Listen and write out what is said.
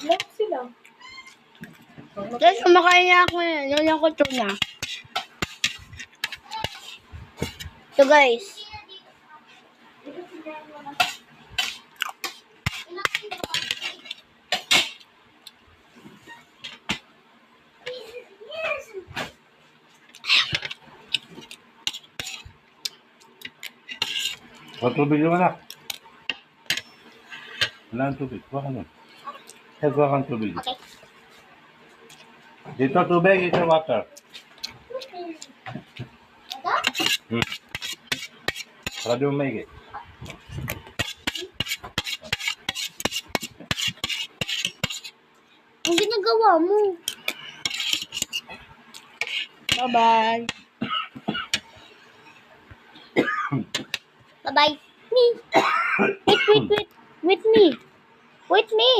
Lahat sila. Guys, kumakain niya ako yan. Yun yung tuna. So guys. Ang tubig yung anak. Wala ang tubig. Kuha ka nun. Kuha kang tubig. Okay. Dito tubig, dito water. Para di mo maigit. Ang ginagawa mo. Bye-bye. Bye-bye. Me. Wait. Wait me. Wait me.